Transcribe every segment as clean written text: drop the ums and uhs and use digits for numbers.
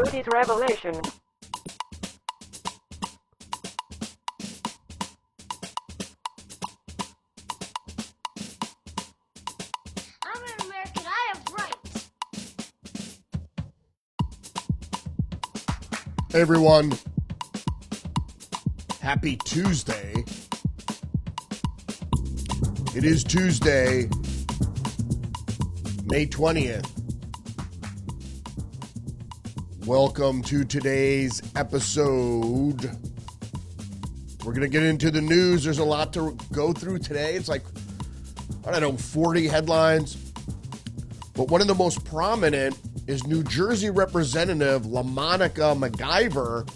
Rudy's revelation. I'm an American. I have rights. Hey everyone, happy Tuesday. It is Tuesday, May 20th. Welcome to today's episode. We're going to get into the news. There's a lot to go through today. It's like, I don't know, 40 headlines. But one of the most prominent is New Jersey Representative LaMonica MacGyver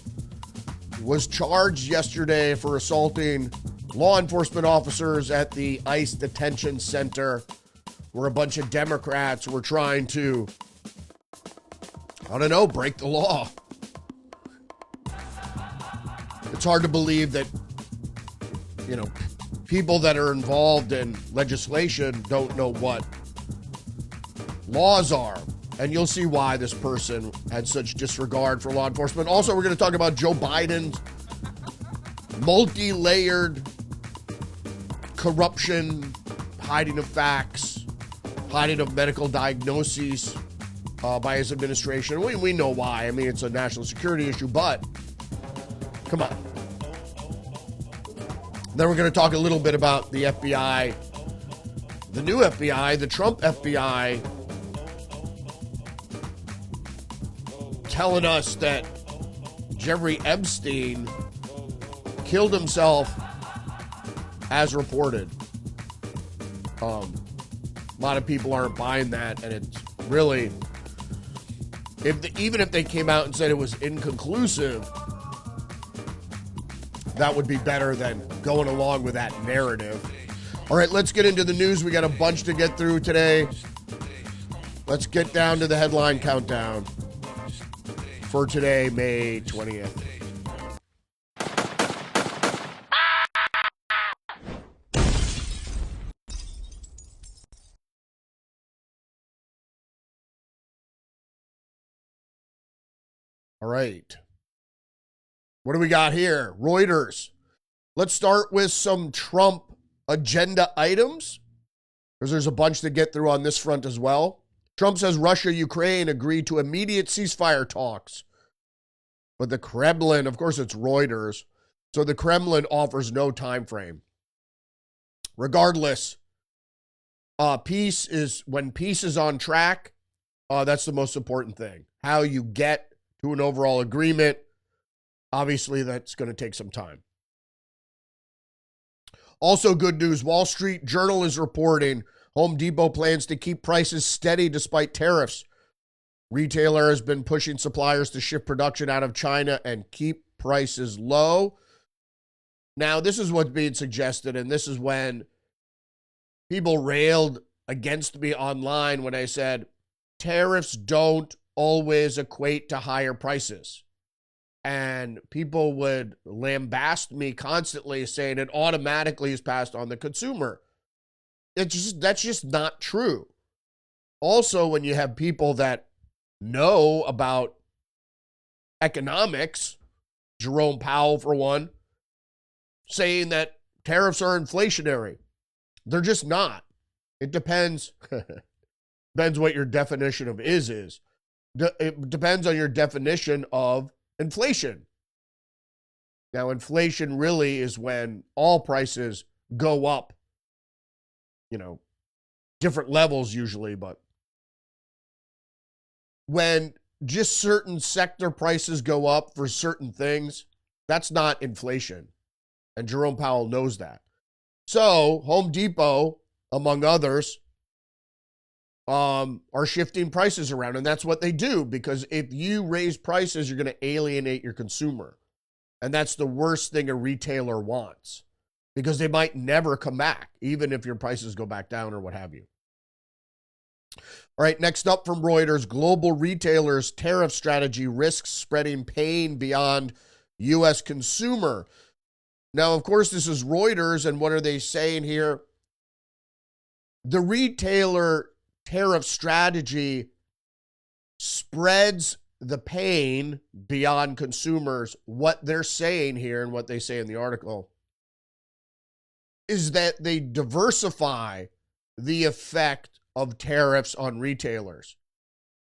was charged yesterday for assaulting law enforcement officers at the ICE detention center where a bunch of Democrats were trying to, I don't know, break the law. It's hard to believe that, you know, people that are involved in legislation don't know what laws are. And you'll see why this person had such disregard for law enforcement. Also, we're going to talk about Joe Biden's multi-layered corruption, hiding of facts, hiding of medical diagnoses by his administration. We know why. I mean, it's a national security issue, but come on. Then we're going to talk a little bit about the FBI, the new FBI, the Trump FBI, telling us that Jeffrey Epstein killed himself as reported. A lot of people aren't buying that, and it's really, even if they came out and said it was inconclusive, that would be better than going along with that narrative. All right, let's get into the news. We got a bunch to get through today. Let's get down to the headline countdown for today, May 20th. All right. What do we got here? Reuters. Let's start with some Trump agenda items, because there's a bunch to get through on this front as well. Trump says Russia, Ukraine agreed to immediate ceasefire talks. But the Kremlin, of course it's Reuters, so the Kremlin offers no time frame. Regardless, when peace is on track, that's the most important thing. How you get to an overall agreement, obviously that's going to take some time. Also good news, Wall Street Journal is reporting Home Depot plans to keep prices steady despite tariffs. Retailer has been pushing suppliers to shift production out of China and keep prices low. Now, this is what's being suggested, and this is when people railed against me online when I said tariffs don't always equate to higher prices. And people would lambast me constantly saying it automatically is passed on the consumer. That's just not true. Also, when you have people that know about economics, Jerome Powell for one, saying that tariffs are inflationary. They're just not. It depends. Depends what your definition of is. It depends on your definition of inflation. Now, inflation really is when all prices go up. You know, different levels usually, but when just certain sector prices go up for certain things, that's not inflation. And Jerome Powell knows that. So Home Depot, among others, are shifting prices around. And that's what they do, because if you raise prices, you're going to alienate your consumer. And that's the worst thing a retailer wants, because they might never come back, even if your prices go back down or what have you. All right, next up from Reuters, global retailers' tariff strategy risks spreading pain beyond U.S. consumer. Now, of course, this is Reuters, and what are they saying here? The retailer tariff strategy spreads the pain beyond consumers, what they're saying here and what they say in the article is that they diversify the effect of tariffs on retailers.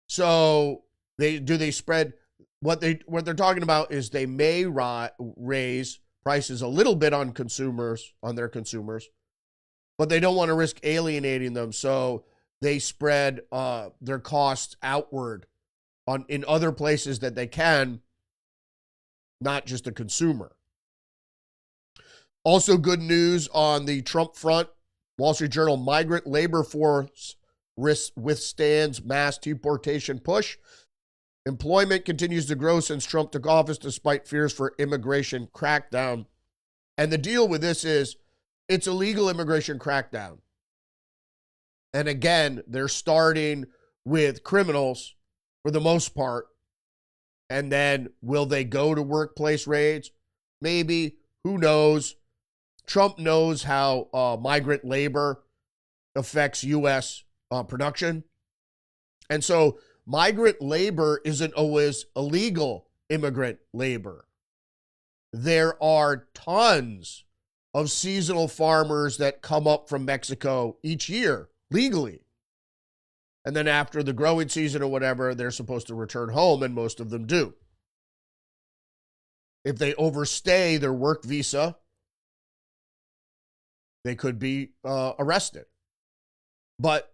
So they spread what they're talking about is they may raise prices a little bit on their consumers, but they don't want to risk alienating them, so they spread their costs outward in other places that they can, not just the consumer. Also, good news on the Trump front. Wall Street Journal: migrant labor force withstands mass deportation push. Employment continues to grow since Trump took office despite fears for immigration crackdown. And the deal with this is it's a legal immigration crackdown. And again, they're starting with criminals for the most part. And then will they go to workplace raids? Maybe. Who knows? Trump knows how migrant labor affects U.S. Production. And so migrant labor isn't always illegal immigrant labor. There are tons of seasonal farmers that come up from Mexico each year legally. And then after the growing season or whatever, they're supposed to return home, and most of them do. If they overstay their work visa, they could be arrested. But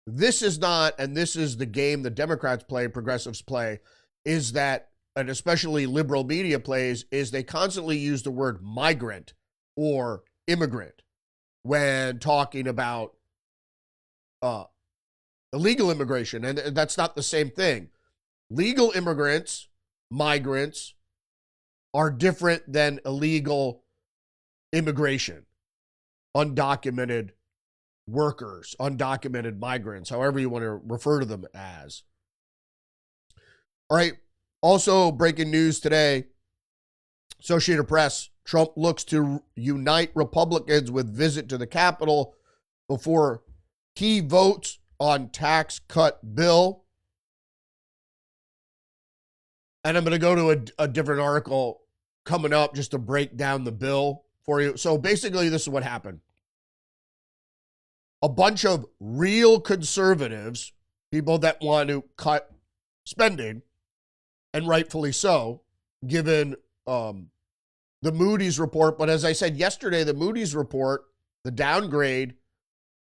this is not, and this is the game the Democrats play, progressives play, is that, and especially liberal media plays, is they constantly use the word migrant or immigrant when talking about illegal immigration. And that's not the same thing. Legal immigrants, migrants, are different than illegal immigration, undocumented workers, undocumented migrants, however you want to refer to them as. All right. Also, breaking news today, Associated Press: Trump looks to unite Republicans with visit to the Capitol before key votes on tax cut bill. And I'm going to go to a different article coming up just to break down the bill for you. So basically, this is what happened. A bunch of real conservatives, people that want to cut spending, and rightfully so, given the Moody's report. But as I said yesterday, the Moody's report, the downgrade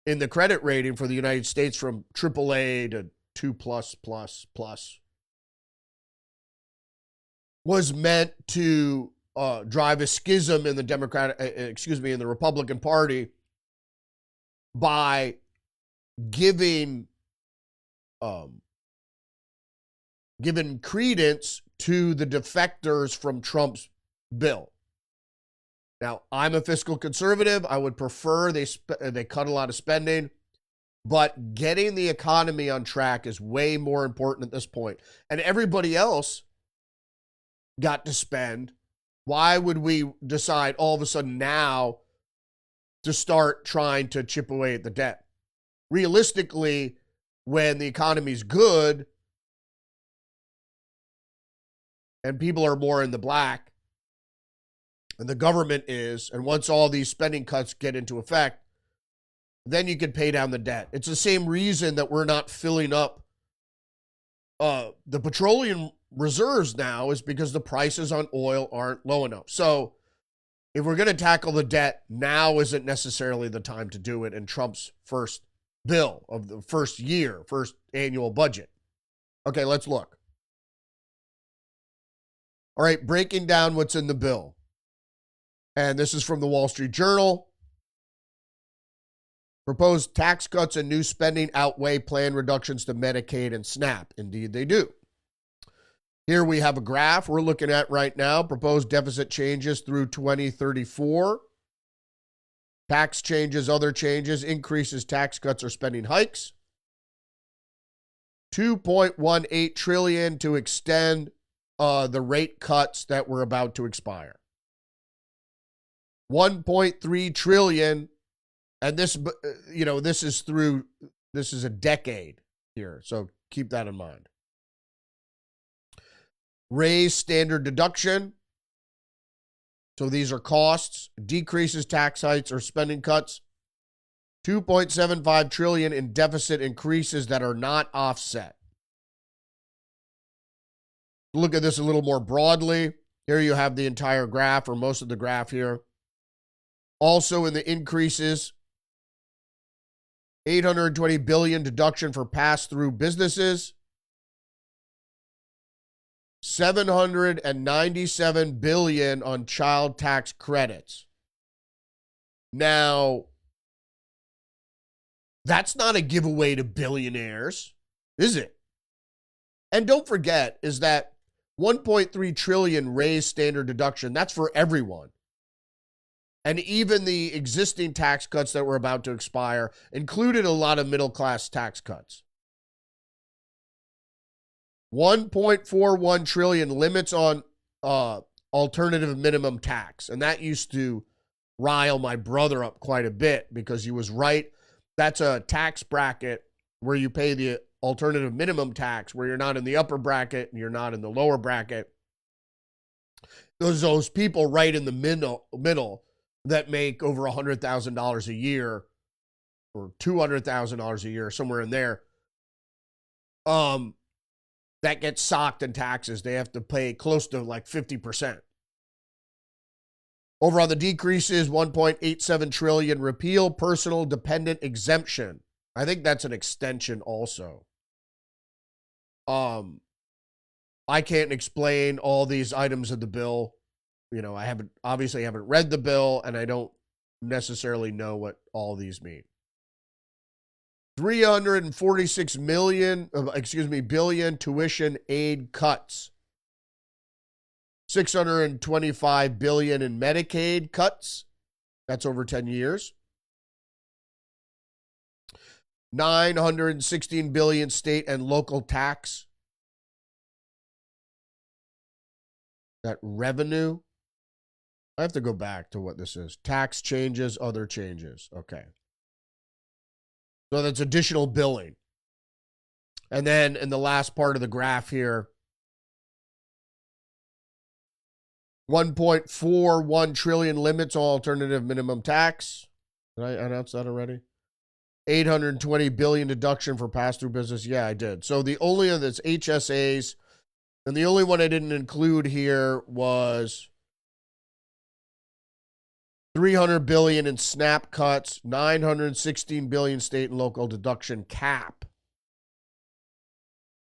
in the credit rating for the United States from AAA to 2+++, was meant to drive a schism in the in the Republican Party by giving credence to the defectors from Trump's bill. Now, I'm a fiscal conservative. I would prefer they cut a lot of spending, but getting the economy on track is way more important at this point. And everybody else got to spend. Why would we decide all of a sudden now to start trying to chip away at the debt? Realistically, when the economy's good and people are more in the black, and the government is, and once all these spending cuts get into effect, then you can pay down the debt. It's the same reason that we're not filling up the petroleum reserves now, is because the prices on oil aren't low enough. So if we're going to tackle the debt, now isn't necessarily the time to do it in Trump's first bill of the first annual budget. Okay, let's look. All right, breaking down what's in the bill. And this is from the Wall Street Journal. Proposed tax cuts and new spending outweigh planned reductions to Medicaid and SNAP. Indeed, they do. Here we have a graph we're looking at right now. Proposed deficit changes through 2034. Tax changes, other changes, increases, tax cuts, or spending hikes. $2.18 trillion to extend the rate cuts that were about to expire. $1.3 trillion, and this is a decade here, so keep that in mind. Raise standard deduction. So these are costs. Decreases tax hikes or spending cuts. 2.75 trillion in deficit increases that are not offset. Look at this a little more broadly. Here you have the entire graph, or most of the graph here. Also in the increases, 820 billion deduction for pass-through businesses, 797 billion on child tax credits. Now, that's not a giveaway to billionaires, is it? And don't forget is that 1.3 trillion raised standard deduction, that's for everyone. And even the existing tax cuts that were about to expire included a lot of middle-class tax cuts. 1.41 trillion limits on alternative minimum tax. And that used to rile my brother up quite a bit because he was right. That's a tax bracket where you pay the alternative minimum tax, where you're not in the upper bracket and you're not in the lower bracket. Those people right in the middle that make over $100,000 a year or $200,000 a year, somewhere in there, that gets socked in taxes. They have to pay close to like 50%. Over on the decreases, 1.87 trillion repeal personal dependent exemption. I think that's an extension also. I can't explain all these items of the bill. You know, I haven't read the bill, and I don't necessarily know what all these mean. 346 billion tuition aid cuts. 625 billion in Medicaid cuts. That's over 10 years. 916 billion state and local tax. That revenue. I have to go back to what this is. Tax changes, other changes. Okay. So that's additional billing. And then in the last part of the graph here, 1.41 trillion limits on alternative minimum tax. Did I announce that already? 820 billion deduction for pass-through business. Yeah, I did. So the only of this HSAs, and the only one I didn't include here was 300 billion in SNAP cuts, 916 billion state and local deduction cap.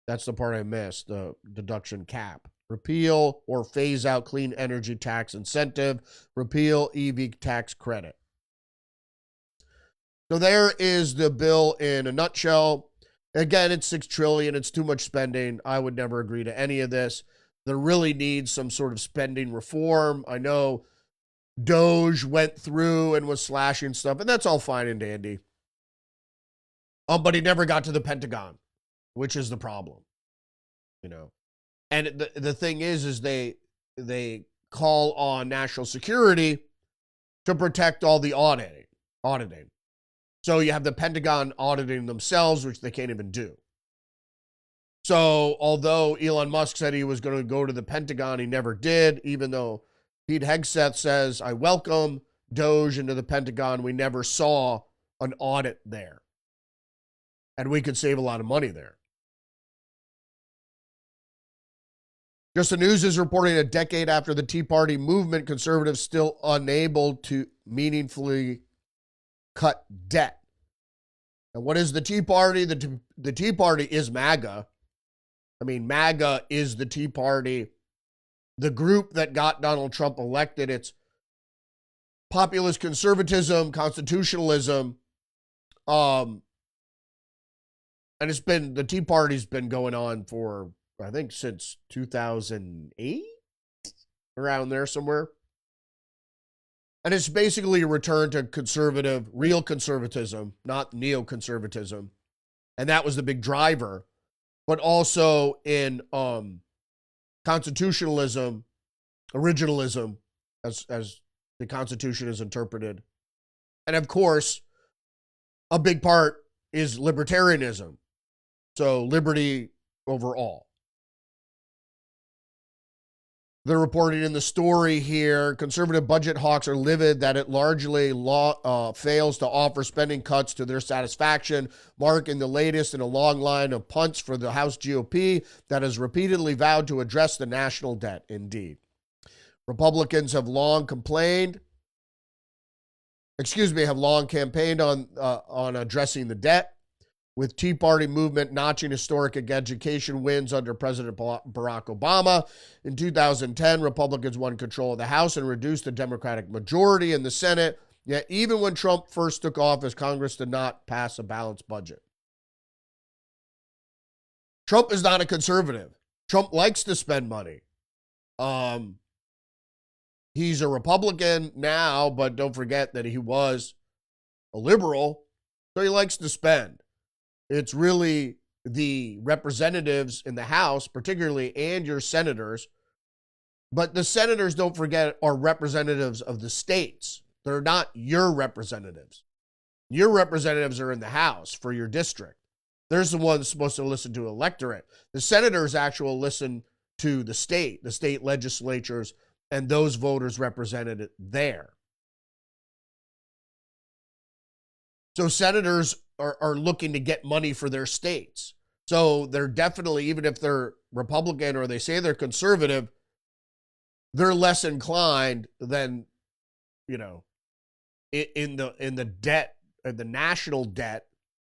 That's the part I missed, the deduction cap. Repeal or phase out clean energy tax incentive. Repeal EV tax credit. So there is the bill in a nutshell. Again, it's $6 trillion. It's too much spending. I would never agree to any of this. There really needs some sort of spending reform. I know Doge went through and was slashing stuff, and that's all fine and dandy. But he never got to the Pentagon, which is the problem, you know. And the thing is they call on national security to protect all the auditing. So you have the Pentagon auditing themselves, which they can't even do. So although Elon Musk said he was going to go to the Pentagon, he never did, even though Pete Hegseth says, I welcome Doge into the Pentagon. We never saw an audit there. And we could save a lot of money there. Just the News is reporting a decade after the Tea Party movement, conservatives still unable to meaningfully cut debt. And what is the Tea Party? The Tea Party is MAGA. I mean, MAGA is the Tea Party. The group that got Donald Trump elected. It's populist conservatism, constitutionalism. And it's been, the Tea Party's been going on for, I think, since 2008, around there somewhere. And it's basically a return to conservative, real conservatism, not neoconservatism. And that was the big driver. But also in constitutionalism, originalism, as the Constitution is interpreted. And of course, a big part is libertarianism. So liberty over all. They're reporting in the story here, conservative budget hawks are livid that it largely fails to offer spending cuts to their satisfaction, marking the latest in a long line of punts for the House GOP that has repeatedly vowed to address the national debt. Indeed. Republicans have long campaigned on addressing the debt, with Tea Party movement notching historic education wins under President Barack Obama. In 2010, Republicans won control of the House and reduced the Democratic majority in the Senate. Yet even when Trump first took office, Congress did not pass a balanced budget. Trump is not a conservative. Trump likes to spend money. He's a Republican now, but don't forget that he was a liberal, so he likes to spend. It's really the representatives in the House, particularly, and your senators. But the senators, don't forget, are representatives of the states. They're not your representatives. Your representatives are in the House for your district. There's the ones supposed to listen to electorate. The senators actually listen to the state legislatures, and those voters represented there. So senators are looking to get money for their states. So they're definitely, even if they're Republican or they say they're conservative, they're less inclined than, in the debt, the national debt,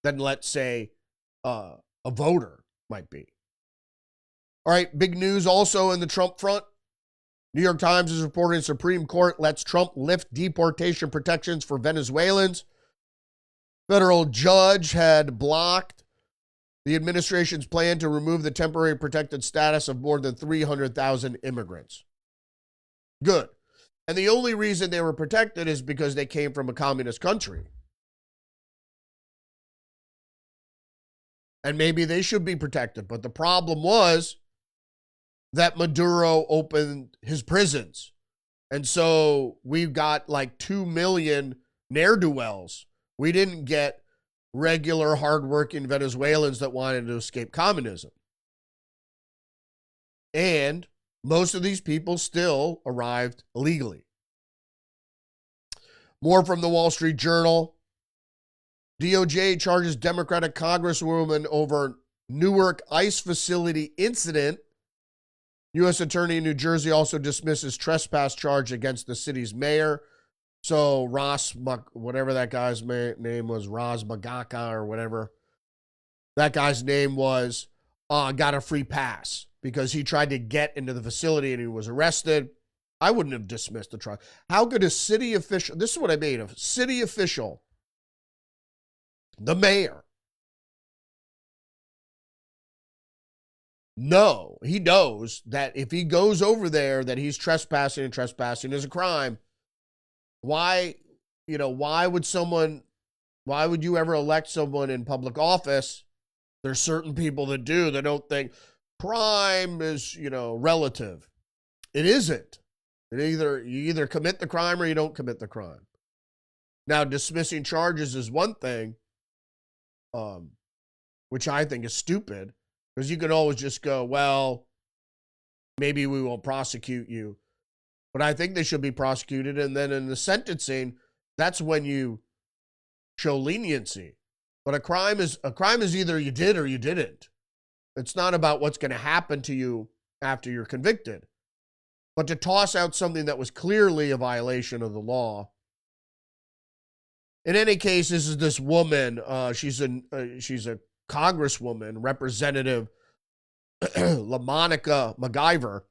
than, let's say, a voter might be. All right, big news also in the Trump front. New York Times is reporting Supreme Court lets Trump lift deportation protections for Venezuelans. Federal judge had blocked the administration's plan to remove the temporary protected status of more than 300,000 immigrants. Good. And the only reason they were protected is because they came from a communist country. And maybe they should be protected. But the problem was that Maduro opened his prisons. And so we've got like 2 million ne'er-do-wells. We didn't get regular, hardworking Venezuelans that wanted to escape communism. And most of these people still arrived illegally. More from the Wall Street Journal. DOJ charges Democratic Congresswoman over Newark ICE facility incident. U.S. Attorney in New Jersey also dismisses trespass charge against the city's mayor. So whatever that guy's name was, Ras Magaka or whatever that guy's name was, got a free pass because he tried to get into the facility and he was arrested. I wouldn't have dismissed the trial. How could a city official, this is what I made of, city official, the mayor, he knows that if he goes over there that he's trespassing, and trespassing is a crime. Why would you ever elect someone in public office? There's certain people that do, that don't think crime is, relative. It isn't. You either commit the crime or you don't commit the crime. Now, dismissing charges is one thing, which I think is stupid, because you could always just go, well, maybe we won't prosecute you. But I think they should be prosecuted, and then in the sentencing, that's when you show leniency. But a crime is either you did or you didn't. It's not about what's going to happen to you after you're convicted. But to toss out something that was clearly a violation of the law. In any case, this is this woman. She's a congresswoman, Representative LaMonica MacGyver.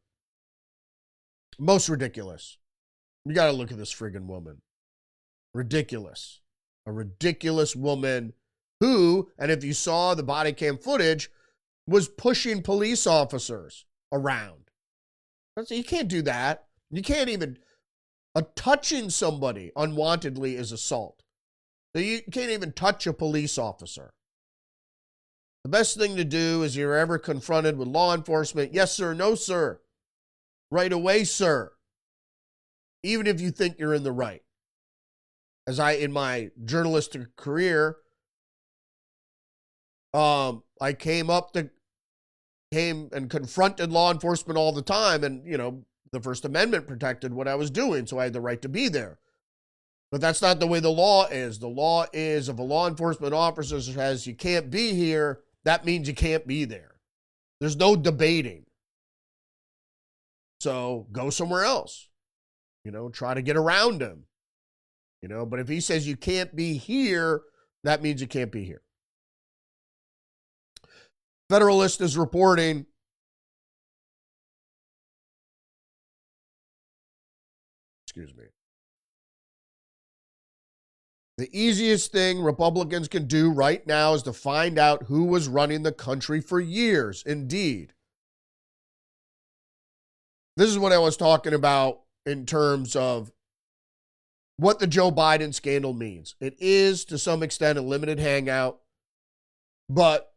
Most ridiculous. You got to look at this friggin' woman. Ridiculous. A ridiculous woman who, and if you saw the body cam footage, was pushing police officers around. You can't do that. You can't even, touching somebody unwantedly is assault. So you can't even touch a police officer. The best thing to do is you're ever confronted with law enforcement, yes sir, no sir. Right away, sir. Even if you think you're in the right. As in my journalistic career, I came and confronted law enforcement all the time. And, the First Amendment protected what I was doing, so I had the right to be there. But that's not the way the law is. The law is if a law enforcement officer says you can't be here, that means you can't be there. There's no debating. So go somewhere else. Try to get around him. But if he says you can't be here, that means you can't be here. Federalist is reporting the easiest thing Republicans can do right now is to find out who was running the country for years. Indeed. This is what I was talking about in terms of what the Joe Biden scandal means. It is, to some extent, a limited hangout, but,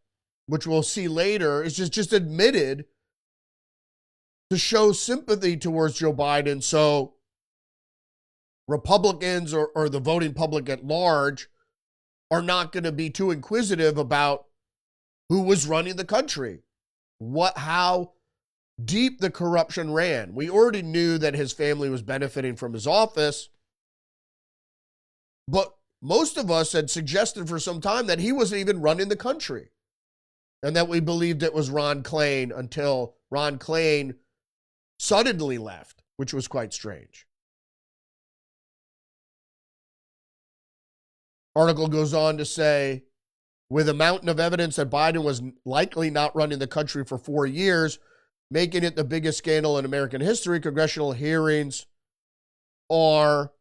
which we'll see later, is just admitted to show sympathy towards Joe Biden so Republicans or the voting public at large are not going to be too inquisitive about who was running the country, how deep the corruption ran. We already knew that his family was benefiting from his office, but most of us had suggested for some time that he wasn't even running the country and that we believed it was Ron Klain until Ron Klain suddenly left, which was quite strange. Article goes on to say, with a mountain of evidence that Biden was likely not running the country for 4 years, making it the biggest scandal in American history, congressional hearings are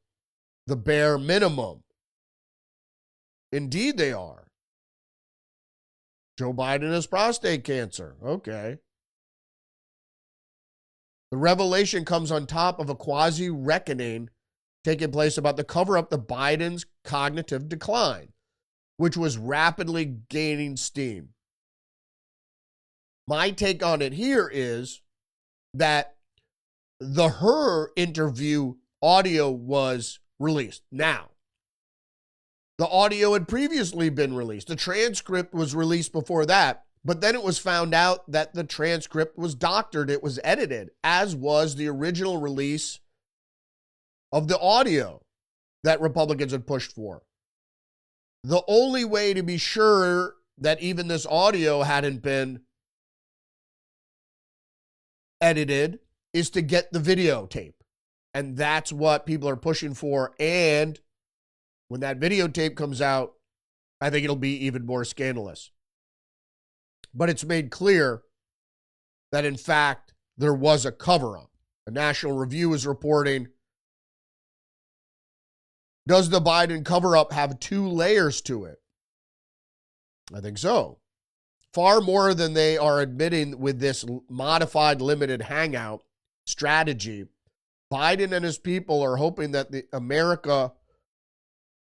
the bare minimum. Indeed, they are. Joe Biden has prostate cancer. Okay. The revelation comes on top of a quasi-reckoning taking place about the cover-up of Biden's cognitive decline, which was rapidly gaining steam. My take on it here is that the Her interview audio was released. Now, the audio had previously been released. The transcript was released before that, but then it was found out that the transcript was doctored. It was edited, as was the original release of the audio that Republicans had pushed for. The only way to be sure that even this audio hadn't been edited is to get the videotape. And that's what people are pushing for. And when that videotape comes out, I think it'll be even more scandalous. But it's made clear that, in fact, there was a cover-up. A National Review is reporting, does the Biden cover-up have 2 layers to it? I think so. Far more than they are admitting with this modified limited hangout strategy. Biden and his people are hoping that America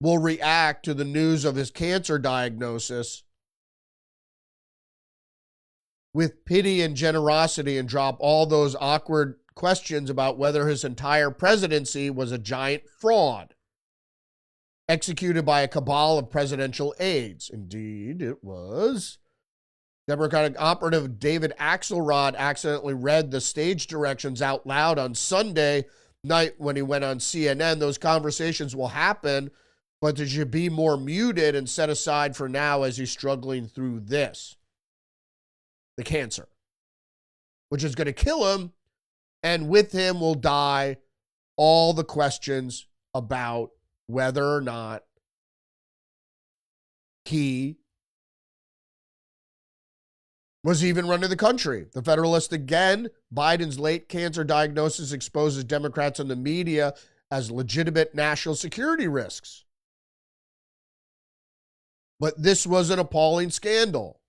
will react to the news of his cancer diagnosis with pity and generosity and drop all those awkward questions about whether his entire presidency was a giant fraud executed by a cabal of presidential aides. Indeed, it was. Democratic operative David Axelrod accidentally read the stage directions out loud on Sunday night when he went on CNN. Those conversations will happen, but they should be more muted and set aside for now as he's struggling through this, the cancer, which is going to kill him, and with him will die all the questions about whether or not he was even running the country. The Federalist again, Biden's late cancer diagnosis exposes Democrats and the media as legitimate national security risks. But this was an appalling scandal.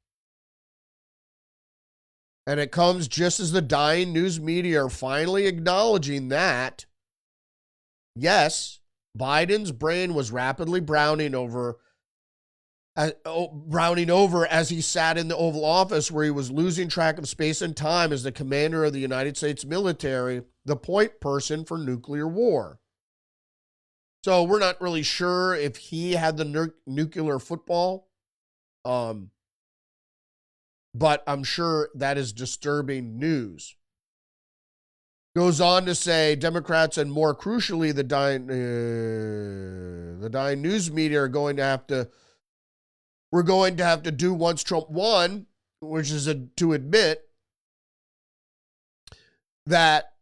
And it comes just as the dying news media are finally acknowledging that, yes, Biden's brain was rapidly browning over as he sat in the Oval Office, where he was losing track of space and time as the commander of the United States military, the point person for nuclear war. So we're not really sure if he had the nuclear football, but I'm sure that is disturbing news. Goes on to say Democrats and more crucially the dying news media are going to have to, we're going to have to do once Trump won, which is to admit that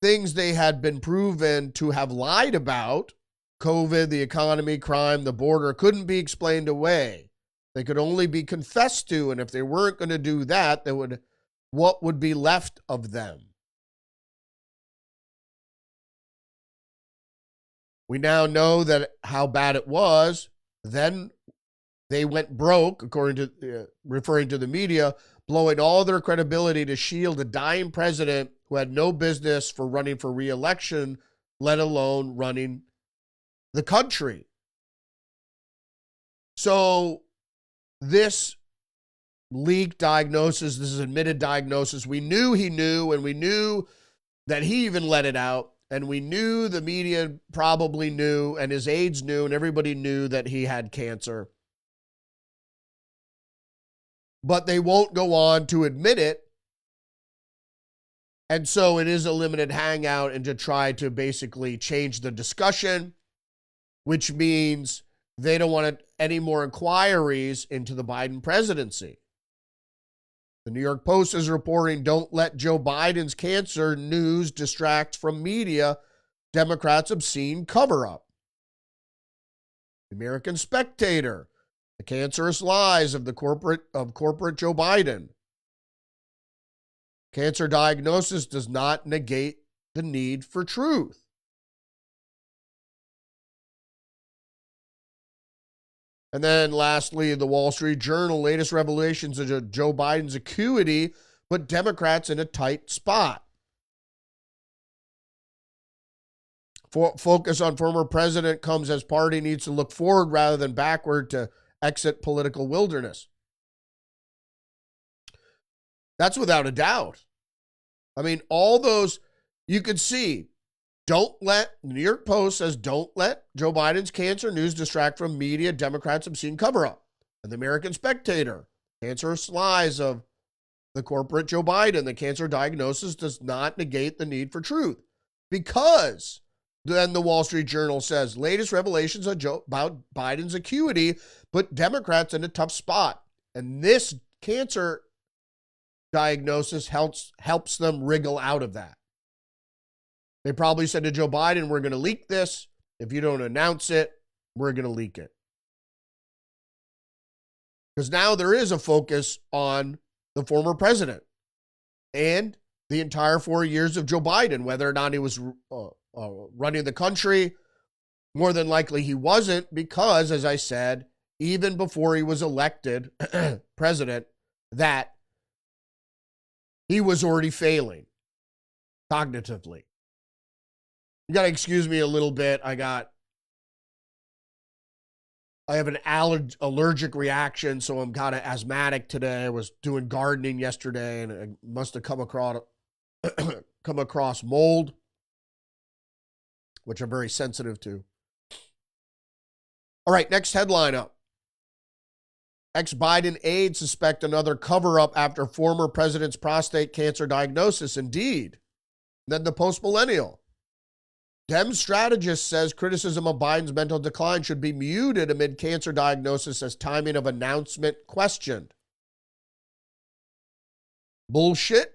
things they had been proven to have lied about, COVID, the economy, crime, the border, couldn't be explained away. They could only be confessed to, and if they weren't going to do that, what would be left of them? We now know that how bad it was. Then they went broke, according to referring to the media, blowing all their credibility to shield a dying president who had no business for running for re-election, let alone running the country. So this leaked diagnosis, this is admitted diagnosis, we knew he knew, and we knew that he even let it out, and we knew the media probably knew, and his aides knew, and everybody knew that he had cancer. But they won't go on to admit it. And so it is a limited hangout and to try to basically change the discussion, which means they don't want any more inquiries into the Biden presidency. The New York Post is reporting, don't let Joe Biden's cancer news distract from media, Democrats' obscene cover-up. The American Spectator, the cancerous lies of corporate Joe Biden. Cancer diagnosis does not negate the need for truth. And then lastly, the Wall Street Journal, latest revelations of Joe Biden's acuity put Democrats in a tight spot. Focus on former president comes as party needs to look forward rather than backward to exit political wilderness. That's without a doubt. I mean, all those, you could see, the New York Post says, don't let Joe Biden's cancer news distract from media, Democrats' obscene cover-up. And the American Spectator, cancerous lies of the corporate Joe Biden, the cancer diagnosis does not negate the need for truth. Because then the Wall Street Journal says, latest revelations about Biden's acuity put Democrats in a tough spot. And this cancer diagnosis helps them wriggle out of that. They probably said to Joe Biden, we're going to leak this. If you don't announce it, we're going to leak it. Because now there is a focus on the former president and the entire 4 years of Joe Biden, whether or not he was running the country. More than likely he wasn't, because, as I said, even before he was elected president, that he was already failing cognitively. You got to excuse me a little bit. I have an allergic reaction, so I'm kind of asthmatic today. I was doing gardening yesterday, and I must have come across mold, which I'm very sensitive to. All right, next headline up. Ex-Biden aides suspect another cover-up after former president's prostate cancer diagnosis. Indeed. Then the post-millennial. Dem strategist says criticism of Biden's mental decline should be muted amid cancer diagnosis as timing of announcement questioned. Bullshit.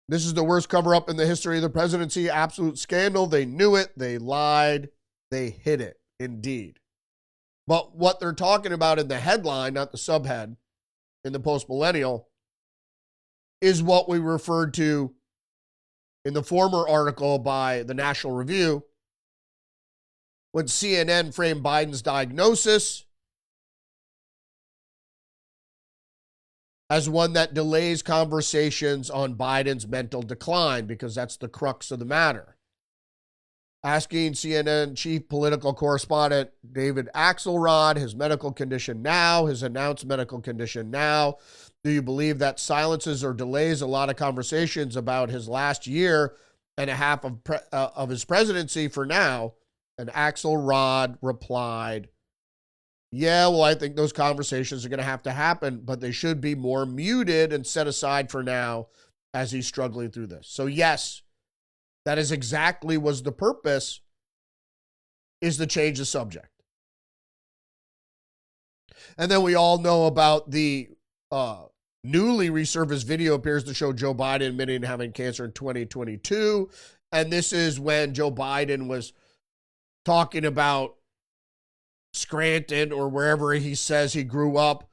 This is the worst cover-up in the history of the presidency. Absolute scandal. They knew it. They lied. They hid it. Indeed. But what they're talking about in the headline, not the subhead, in the post-millennial, is what we referred to in the former article by the National Review, when CNN framed Biden's diagnosis as one that delays conversations on Biden's mental decline, because that's the crux of the matter. Asking CNN chief political correspondent David Axelrod his medical condition now, his announced medical condition now. Do you believe that silences or delays a lot of conversations about his last year and a half of his presidency for now? And Axelrod replied, yeah, well, I think those conversations are going to have to happen, but they should be more muted and set aside for now as he's struggling through this. So yes, that is exactly was the purpose, is to change the subject. And then we all know about the newly resurfaced video appears to show Joe Biden admitting to having cancer in 2022. And this is when Joe Biden was talking about Scranton or wherever he says he grew up,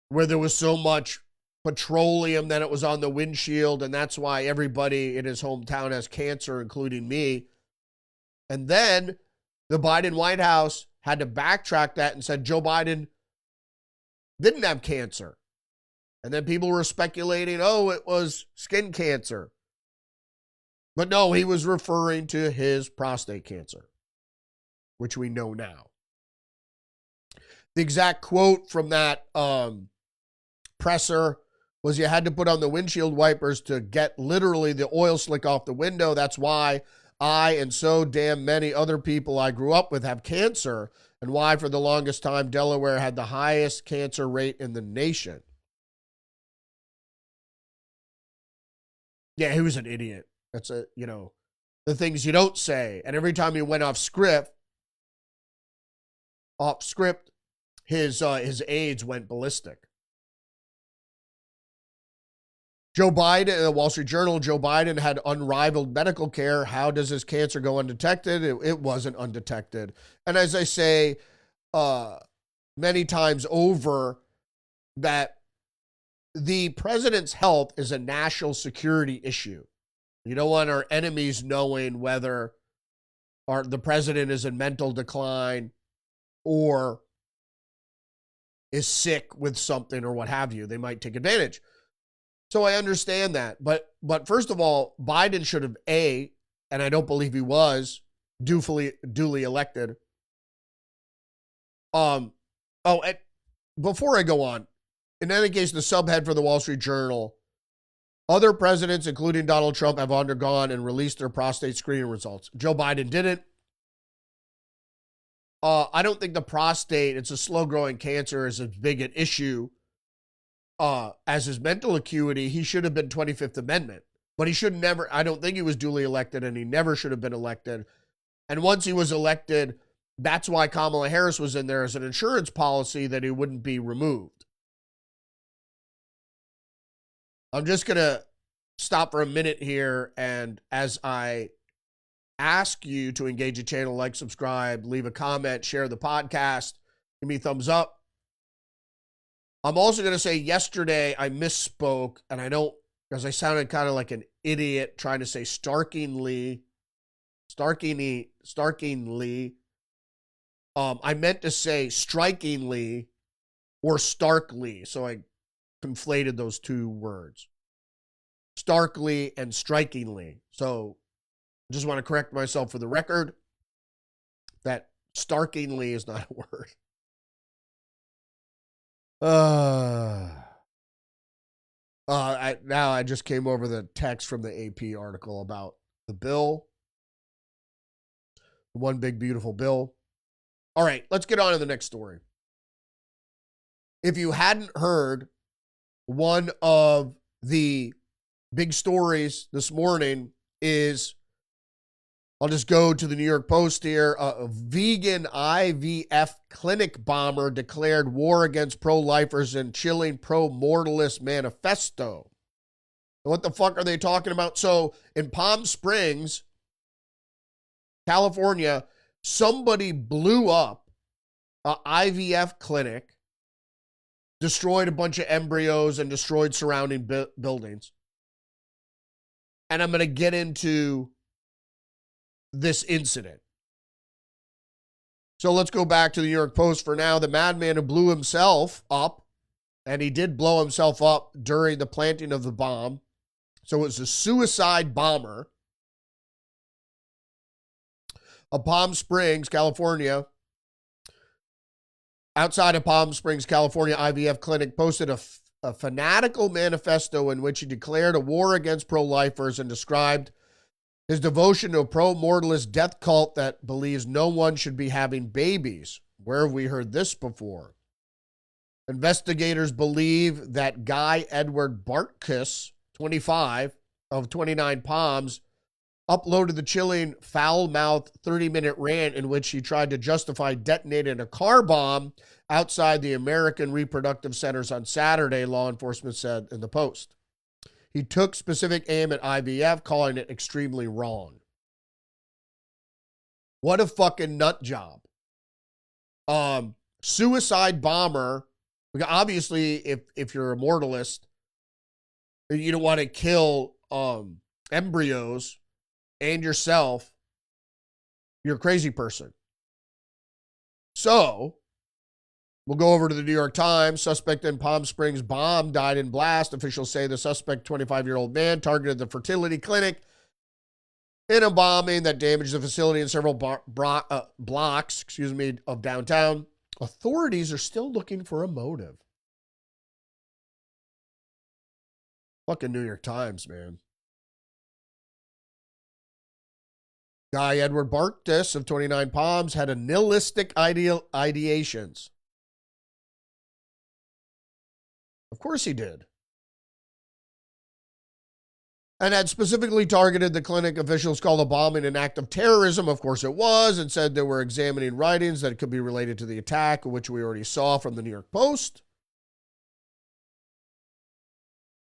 where there was so much petroleum that it was on the windshield, and that's why everybody in his hometown has cancer, including me. And then the Biden White House had to backtrack that and said Joe Biden didn't have cancer. And then people were speculating, oh, it was skin cancer. But no, he was referring to his prostate cancer, which we know now. The exact quote from that presser was, you had to put on the windshield wipers to get literally the oil slick off the window. That's why I and so damn many other people I grew up with have cancer, and why for the longest time Delaware had the highest cancer rate in the nation. Yeah, he was an idiot. That's the things you don't say. And every time he went off script, his aides went ballistic. Joe Biden, the Wall Street Journal, Joe Biden had unrivaled medical care. How does his cancer go undetected? It wasn't undetected. And as I say many times over, that the president's health is a national security issue. You don't want our enemies knowing whether the president is in mental decline or is sick with something or what have you. They might take advantage. So I understand that. But first of all, Biden should have, and I don't believe he was, duly elected. And before I go on, in any case, the subhead for the Wall Street Journal, other presidents, including Donald Trump, have undergone and released their prostate screening results. Joe Biden didn't. I don't think the prostate, it's a slow-growing cancer, is as big an issue as his mental acuity. He should have been 25th Amendment. But he should never, I don't think he was duly elected, and he never should have been elected. And once he was elected, that's why Kamala Harris was in there as an insurance policy, that he wouldn't be removed. I'm just going to stop for a minute here, and as I ask you to engage the channel, like, subscribe, leave a comment, share the podcast, give me a thumbs up. I'm also going to say yesterday I misspoke, and I don't, because I sounded kind of like an idiot trying to say Starkingly. I meant to say strikingly or starkly, so I conflated those two words. Starkly and strikingly. So I just want to correct myself for the record that starkingly is not a word. Now I just came over the text from the AP article about the bill. One big, beautiful bill. All right, let's get on to the next story. If you hadn't heard, one of the big stories this morning is, I'll just go to the New York Post here. A vegan IVF clinic bomber declared war against pro-lifers in chilling pro-mortalist manifesto. What the fuck are they talking about? So in Palm Springs, California, somebody blew up an IVF clinic, destroyed a bunch of embryos, and destroyed surrounding buildings. And I'm going to get into this incident. So let's go back to the New York Post for now. The madman who blew himself up, and he did blow himself up during the planting of the bomb. So it was a suicide bomber. Of Palm Springs, California. Outside of Palm Springs, California, IVF clinic posted a fanatical manifesto in which he declared a war against pro-lifers and described his devotion to a pro-mortalist death cult that believes no one should be having babies. Where have we heard this before? Investigators believe that Guy Edward Bartkus, 25, of 29 Palms uploaded the chilling, foul-mouthed 30-minute rant in which he tried to justify detonating a car bomb outside the American Reproductive Centers on Saturday, law enforcement said in the Post. He took specific aim at IVF, calling it extremely wrong. What a fucking nut job. Suicide bomber. Obviously, if you're a mortalist, you don't want to kill embryos and yourself, you're a crazy person. So, we'll go over to the New York Times. Suspect in Palm Springs bomb died in blast. Officials say the suspect, 25-year-old man, targeted the fertility clinic in a bombing that damaged the facility in several blocks of downtown. Authorities are still looking for a motive. Fucking New York Times, man. Guy Edward Barktis of 29 Palms had a nihilistic ideations. Of course he did. And had specifically targeted the clinic. Officials called the bombing an act of terrorism. Of course it was, and said they were examining writings that could be related to the attack, which we already saw from the New York Post.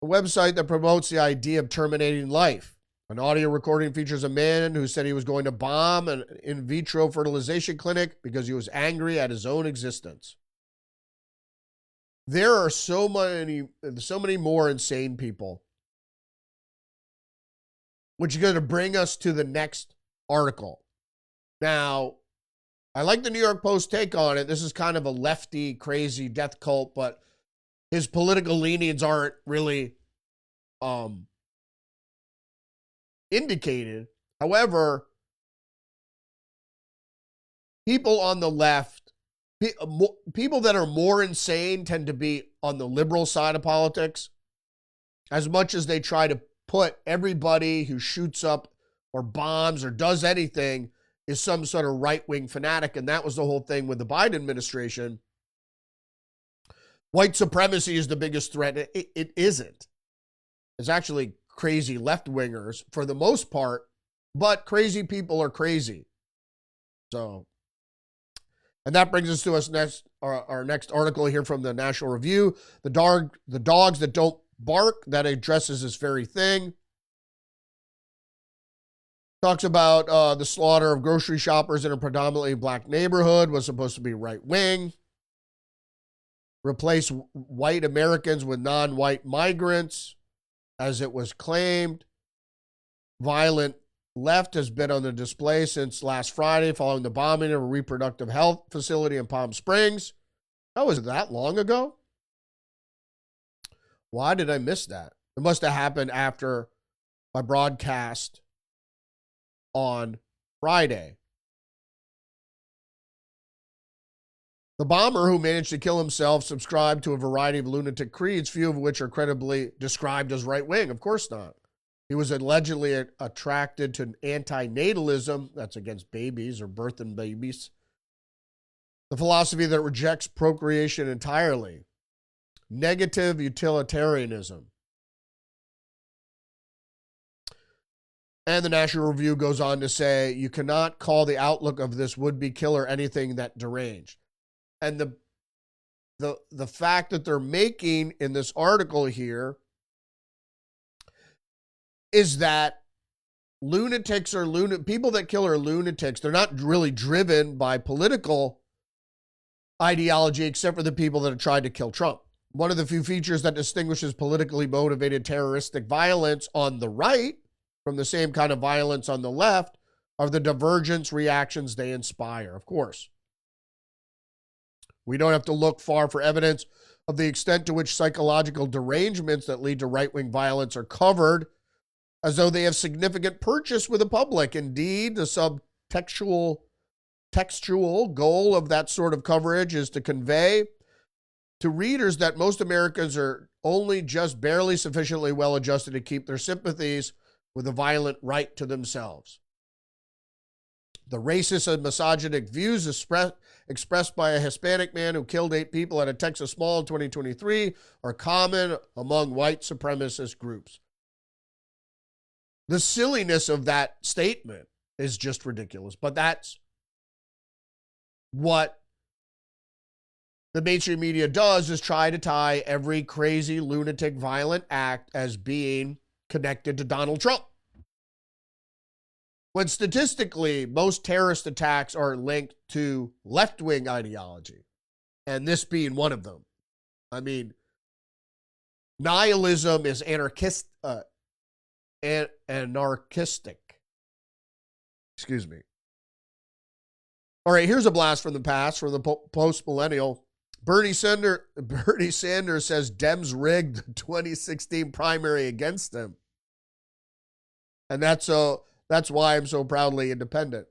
A website that promotes the idea of terminating life. An audio recording features a man who said he was going to bomb an in vitro fertilization clinic because he was angry at his own existence. There are so many more insane people. Which is going to bring us to the next article. Now, I like the New York Post take on it. This is kind of a lefty, crazy death cult, but his political leanings aren't really indicated. However, people on the left, people that are more insane tend to be on the liberal side of politics, as much as they try to put everybody who shoots up or bombs or does anything is some sort of right-wing fanatic. And that was the whole thing with the Biden administration. White supremacy is the biggest threat. It isn't. It's actually crazy left-wingers for the most part, but crazy people are crazy. So, and that brings us to our next article here from the National Review. The dogs that don't bark, that addresses this very thing. Talks about the slaughter of grocery shoppers in a predominantly black neighborhood was supposed to be right-wing. Replace white Americans with non-white migrants, as it was claimed. Violent left has been on the display since last Friday following the bombing of a reproductive health facility in Palm Springs. That was that long ago? Why did I miss that? It must have happened after my broadcast on Friday. The bomber, who managed to kill himself, subscribed to a variety of lunatic creeds, few of which are credibly described as right-wing. Of course not. He was allegedly attracted to antinatalism, that's against babies or birthing babies, the philosophy that rejects procreation entirely. Negative utilitarianism. And the National Review goes on to say, you cannot call the outlook of this would-be killer anything that deranged. And the fact that they're making in this article here is that lunatics are people that kill are lunatics. They're not really driven by political ideology, except for the people that have tried to kill Trump. One of the few features that distinguishes politically motivated terroristic violence on the right from the same kind of violence on the left are the divergence reactions they inspire, of course. We don't have to look far for evidence of the extent to which psychological derangements that lead to right-wing violence are covered as though they have significant purchase with the public. Indeed, the subtextual goal of that sort of coverage is to convey to readers that most Americans are only just barely sufficiently well-adjusted to keep their sympathies with a violent right to themselves. The racist and misogynic views expressed by a Hispanic man who killed 8 people at a Texas mall in 2023 are common among white supremacist groups. The silliness of that statement is just ridiculous. But that's what the mainstream media does, is try to tie every crazy, lunatic, violent act as being connected to Donald Trump. When statistically, most terrorist attacks are linked to left-wing ideology, and this being one of them. I mean, nihilism is anarchistic. Excuse me. All right, here's a blast from the past, from the post-millennial. Bernie Sanders says Dems rigged the 2016 primary against him. And that's why I'm so proudly independent.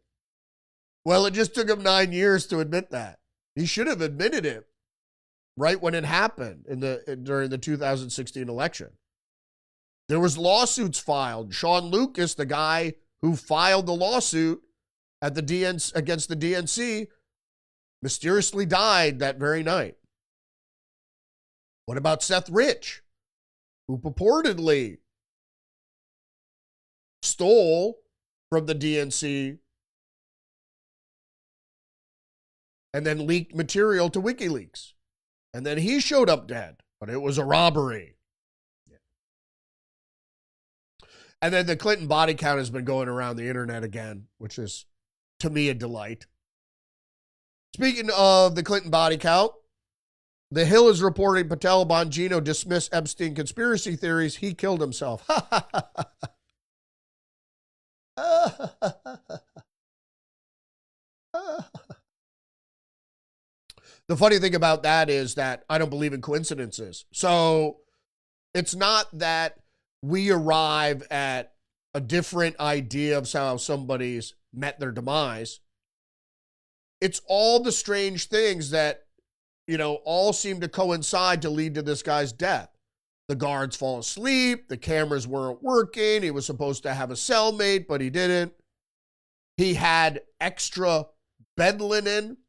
Well, it just took him 9 years to admit that. He should have admitted it right when it happened during the 2016 election. There was lawsuits filed. Sean Lucas, the guy who filed the lawsuit at against the DNC, mysteriously died that very night. What about Seth Rich, who purportedly stole from the DNC and then leaked material to WikiLeaks? And then he showed up dead, but it was a robbery. And then the Clinton body count has been going around the internet again, which is, to me, a delight. Speaking of the Clinton body count, The Hill is reporting Patel Bongino dismissed Epstein conspiracy theories. He killed himself. The funny thing about that is that I don't believe in coincidences. So it's not that we arrive at a different idea of how somebody's met their demise. It's all the strange things that, all seem to coincide to lead to this guy's death. The guards fall asleep. The cameras weren't working. He was supposed to have a cellmate, but he didn't. He had extra bed linen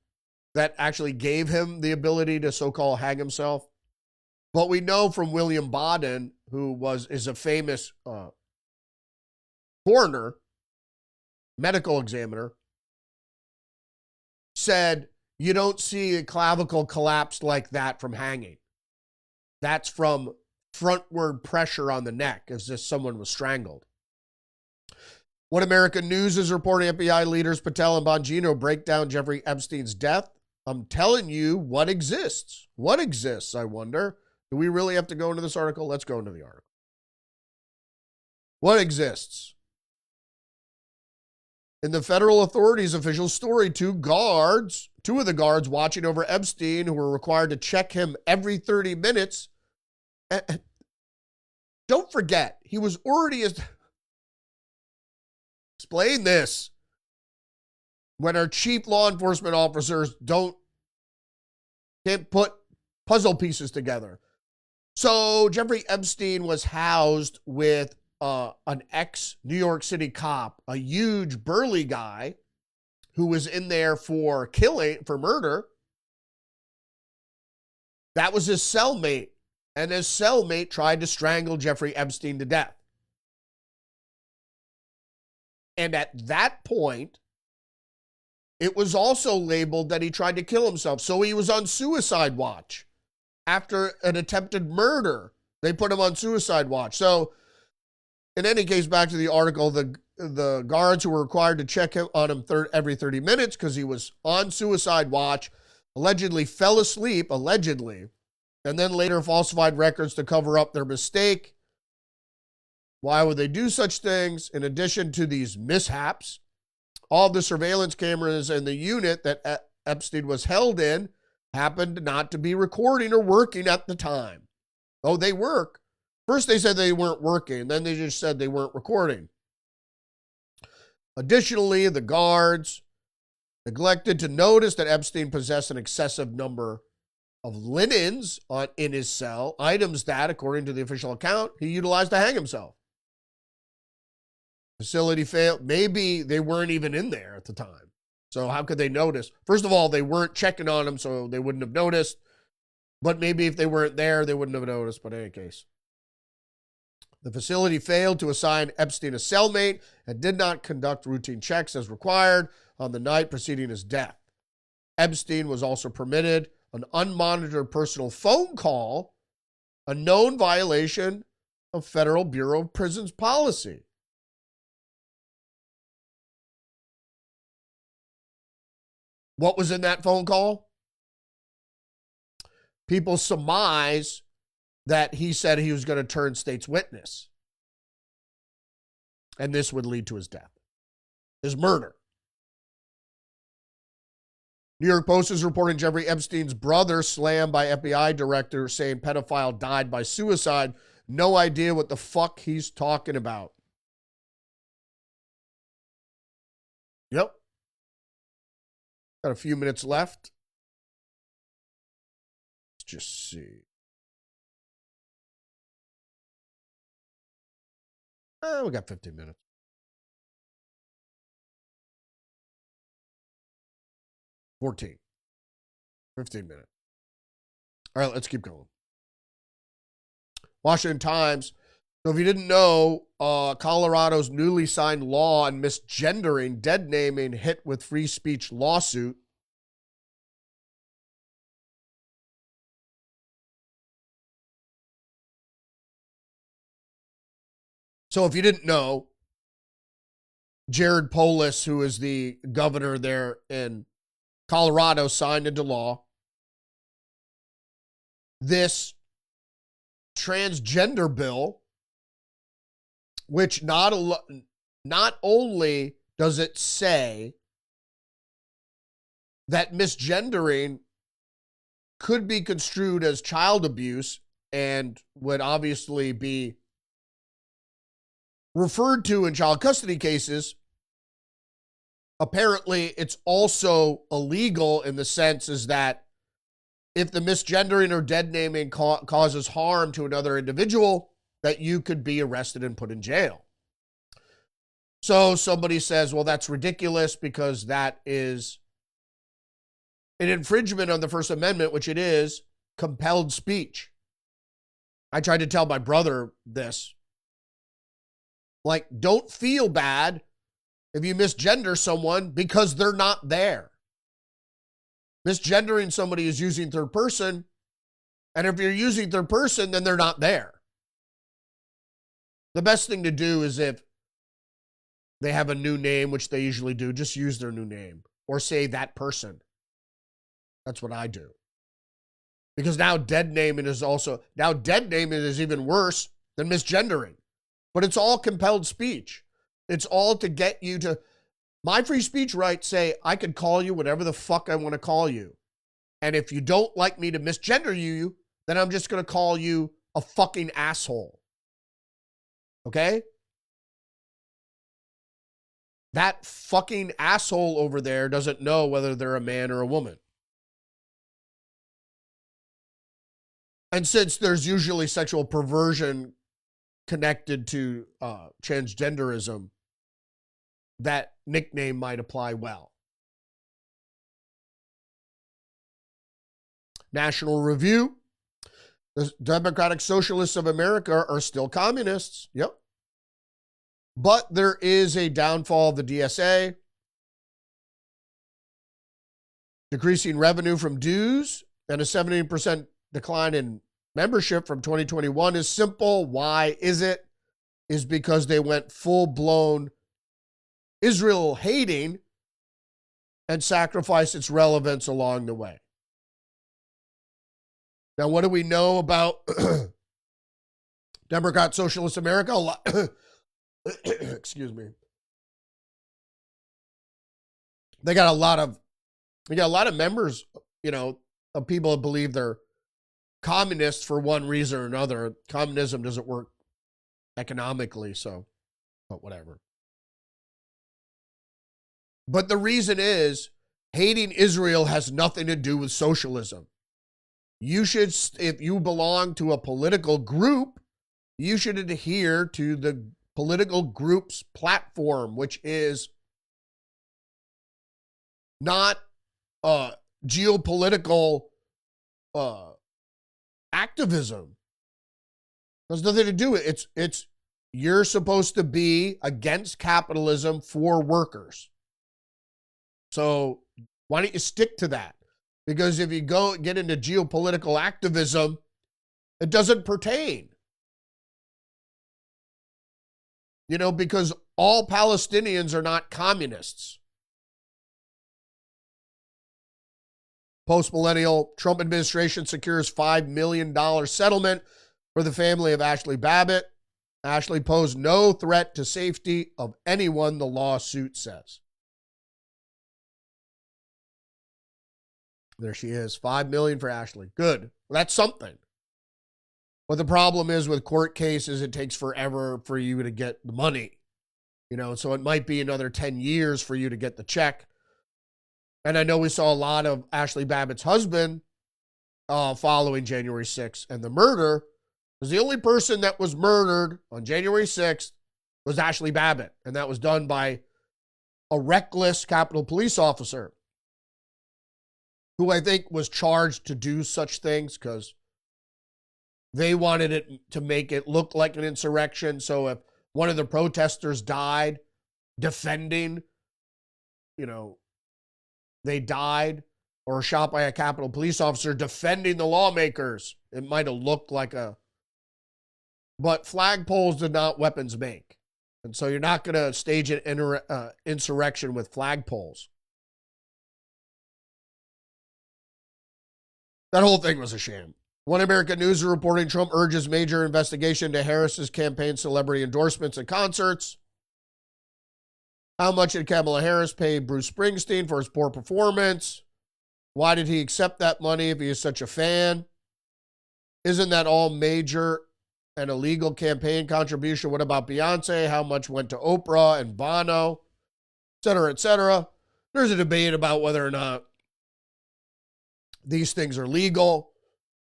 that actually gave him the ability to so-called hang himself. But we know from William Baden, who is a famous coroner, medical examiner, said, you don't see a clavicle collapse like that from hanging. That's from frontward pressure on the neck, as if someone was strangled. One American News is reporting FBI leaders Patel and Bongino break down Jeffrey Epstein's death. I'm telling you what exists. What exists, I wonder? Do we really have to go into this article? Let's go into the article. What exists? In the federal authorities' official story, two of the guards watching over Epstein, who were required to check him every 30 minutes. Don't forget, he was already... Explain this. When our chief law enforcement officers can't put puzzle pieces together. So Jeffrey Epstein was housed with an ex-New York City cop, a huge burly guy who was in there for murder. That was his cellmate, and his cellmate tried to strangle Jeffrey Epstein to death. And at that point, it was also labeled that he tried to kill himself. So he was on suicide watch. After an attempted murder, they put him on suicide watch. So in any case, back to the article, the guards who were required to check on him every 30 minutes because he was on suicide watch allegedly fell asleep, and then later falsified records to cover up their mistake. Why would they do such things? In addition to these mishaps, all the surveillance cameras in the unit that Epstein was held in happened not to be recording or working at the time. Oh, they work. First they said they weren't working, then they just said they weren't recording. Additionally, the guards neglected to notice that Epstein possessed an excessive number of linens in his cell, items that, according to the official account, he utilized to hang himself. Facility failed. Maybe they weren't even in there at the time. So how could they notice? First of all, they weren't checking on him, so they wouldn't have noticed. But maybe if they weren't there, they wouldn't have noticed. But in any case. The facility failed to assign Epstein a cellmate and did not conduct routine checks as required on the night preceding his death. Epstein was also permitted an unmonitored personal phone call, a known violation of Federal Bureau of Prisons policy. What was in that phone call? People surmise that he said he was going to turn state's witness. And this would lead to his death, his murder. New York Post is reporting Jeffrey Epstein's brother slammed by FBI director saying pedophile died by suicide. No idea what the fuck he's talking about. Yep. Got a few minutes left. Let's just see. We got 15 minutes. 14. 15 minutes. All right, let's keep going. Washington Times. So if you didn't know, Colorado's newly signed law on misgendering, dead naming hit with free speech lawsuit. So if you didn't know, Jared Polis, who is the governor there in Colorado, signed into law this transgender bill, which not only does it say that misgendering could be construed as child abuse and would obviously be referred to in child custody cases, apparently it's also illegal in the sense is that if the misgendering or dead naming causes harm to another individual, that you could be arrested and put in jail. So somebody says, well, that's ridiculous because that is an infringement on the First Amendment, which it is, compelled speech. I tried to tell my brother this. Like, don't feel bad if you misgender someone because they're not there. Misgendering somebody is using third person, and if you're using third person, then they're not there. The best thing to do is if they have a new name, which they usually do, just use their new name or say that person. That's what I do. Because now dead naming is even worse than misgendering. But it's all compelled speech. It's all to get you to, my free speech rights say I could call you whatever the fuck I want to call you. And if you don't like me to misgender you, then I'm just going to call you a fucking asshole. Okay? That fucking asshole over there doesn't know whether they're a man or a woman. And since there's usually sexual perversion connected to transgenderism, that nickname might apply well. National Review. The Democratic Socialists of America are still communists. Yep. But there is a downfall of the DSA. Decreasing revenue from dues and a 17% decline in membership from 2021 is simple. Why is it? Is because they went full-blown Israel hating and sacrificed its relevance along the way. Now, what do we know about Democrat Socialist America? Excuse me. They got a lot of members, of people that believe they're communists for one reason or another. Communism doesn't work economically, but whatever. But the reason is hating Israel has nothing to do with socialism. You should, if you belong to a political group, you should adhere to the political group's platform, which is not geopolitical activism. It has nothing to do with it. It's you're supposed to be against capitalism for workers. So why don't you stick to that? Because if you go get into geopolitical activism, it doesn't pertain. You know, because all Palestinians are not communists. Post-millennial Trump administration secures $5 million settlement for the family of Ashley Babbitt. Ashley posed no threat to safety of anyone, the lawsuit says. There she is, $5 million for Ashley. Good. Well, that's something. But the problem is with court cases, it takes forever for you to get the money. You know, so it might be another 10 years for you to get the check. And I know we saw a lot of Ashley Babbitt's husband following January 6th and the murder, because the only person that was murdered on January 6th was Ashley Babbitt. And that was done by a reckless Capitol Police officer who I think was charged to do such things because they wanted it to make it look like an insurrection. So if one of the protesters died defending, you know, they died or shot by a Capitol Police officer defending the lawmakers, it might have looked like a... But flagpoles did not weapons make. And so you're not going to stage an insurrection with flagpoles. That whole thing was a sham. One American News is reporting Trump urges major investigation into Harris's campaign celebrity endorsements and concerts. How much did Kamala Harris pay Bruce Springsteen for his poor performance? Why did he accept that money if he is such a fan? Isn't that all major and illegal campaign contribution? What about Beyonce? How much went to Oprah and Bono, et cetera, et cetera? There's a debate about whether or not these things are legal.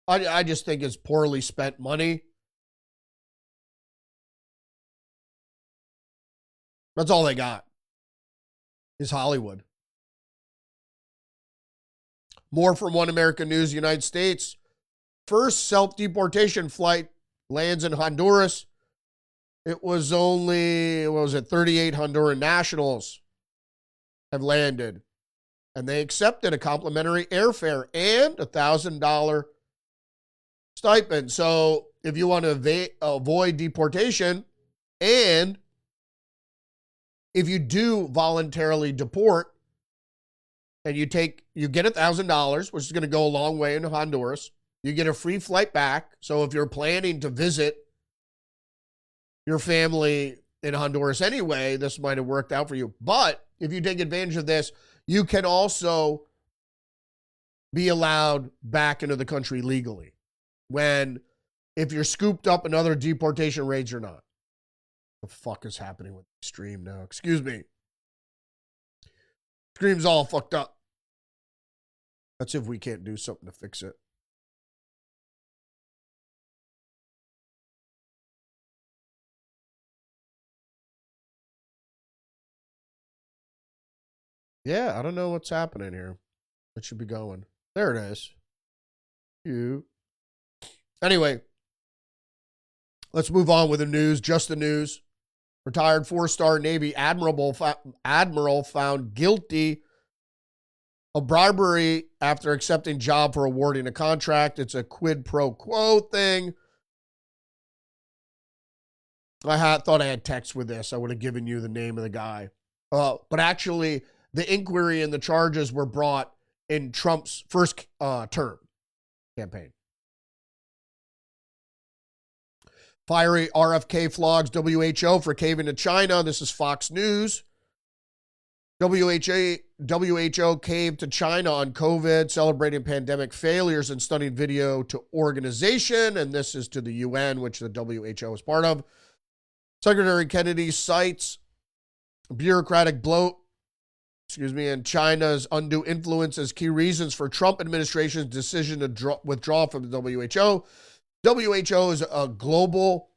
I just think it's poorly spent money. That's all they got is Hollywood. More from One American News, United States. First self-deportation flight lands in Honduras. It was only, 38 Honduran nationals have landed. And they accepted a complimentary airfare and a $1,000 stipend. So if you want to avoid deportation, and if you do voluntarily deport and you get $1,000, which is going to go a long way in Honduras, you get a free flight back. So if you're planning to visit your family in Honduras anyway, this might have worked out for you. But if you take advantage of this, you can also be allowed back into the country legally if you're scooped up in other deportation raids or not. What the fuck is happening with the stream now? Excuse me. Stream's all fucked up. Let's see if we can't do something to fix it. Yeah, I don't know what's happening here. It should be going. There it is. Anyway, let's move on with the news. Just the news. Retired 4-star Navy admiral found guilty of bribery after accepting job for awarding a contract. It's a quid pro quo thing. I thought I had text with this. I would have given you the name of the guy. But actually, the inquiry and the charges were brought in Trump's first term campaign. Fiery RFK flogs WHO for caving to China. This is Fox News. WHO caved to China on COVID, celebrating pandemic failures and stunning video to organization. And this is to the UN, which the WHO is part of. Secretary Kennedy cites bureaucratic bloat, and China's undue influence as key reasons for Trump administration's decision to withdraw from the WHO. WHO is a global,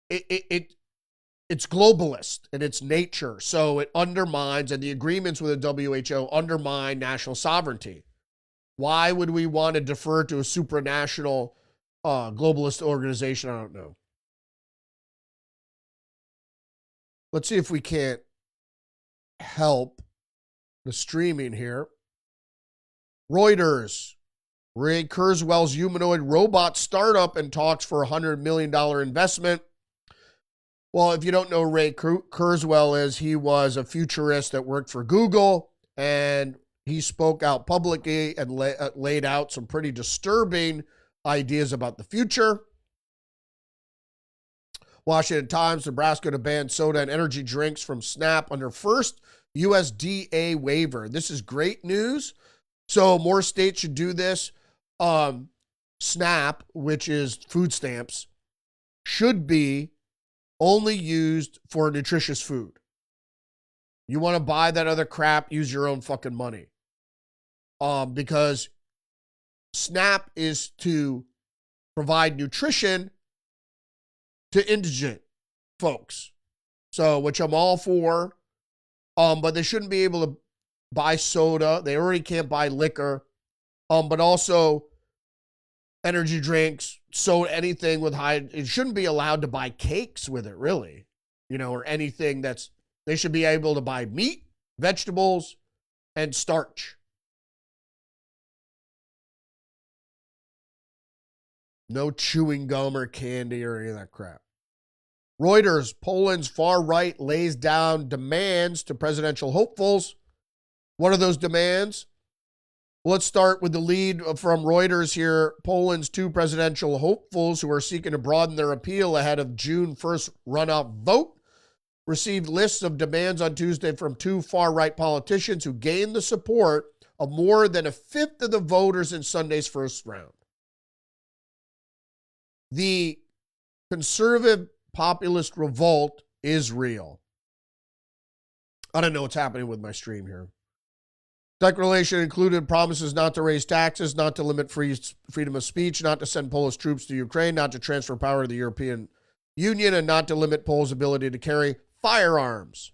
it's globalist in its nature. So it undermines, and the agreements with the WHO undermine national sovereignty. Why would we want to defer to a supranational globalist organization. I don't know. Let's see if we can't help the streaming here. Reuters. Ray Kurzweil's humanoid robot startup and talks for $100 million investment. Well, if you don't know Ray Kurzweil is, he was a futurist that worked for Google, and he spoke out publicly and laid out some pretty disturbing ideas about the future. Washington Times, Nebraska to ban soda and energy drinks from SNAP under first USDA waiver. This is great news. So more states should do this. SNAP, which is food stamps, should be only used for nutritious food. You want to buy that other crap, use your own fucking money. Because SNAP is to provide nutrition to indigent folks. So, which I'm all for. But they shouldn't be able to buy soda. They already can't buy liquor. But also energy drinks, soda, anything with high, it shouldn't be allowed to buy cakes with it, really. Or anything they should be able to buy meat, vegetables, and starch. No chewing gum or candy or any of that crap. Reuters, Poland's far right lays down demands to presidential hopefuls. What are those demands? Let's start with the lead from Reuters here. Poland's two presidential hopefuls who are seeking to broaden their appeal ahead of June 1st runoff vote received lists of demands on Tuesday from two far-right politicians who gained the support of more than a fifth of the voters in Sunday's first round. The conservative populist revolt is real. I don't know what's happening with my stream here. Declaration included promises not to raise taxes, not to limit freedom of speech, not to send Polish troops to Ukraine, not to transfer power to the European Union, and not to limit Poland's ability to carry firearms.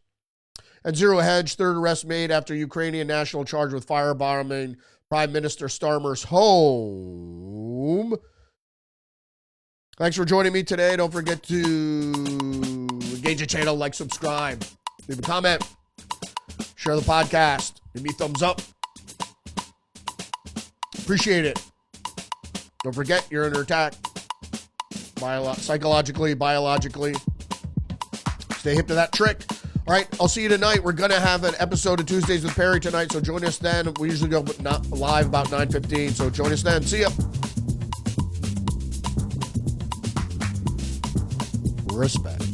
At Zero Hedge, third arrest made after Ukrainian national charged with firebombing Prime Minister Starmer's home. Thanks for joining me today. Don't forget to engage the channel, like, subscribe, leave a comment, share the podcast, give me a thumbs up. Appreciate it. Don't forget, you're under attack. Psychologically, biologically. Stay hip to that trick. All right, I'll see you tonight. We're going to have an episode of Tuesdays with Perry tonight, so join us then. We usually go live about 9:15, so join us then. See ya. Respect.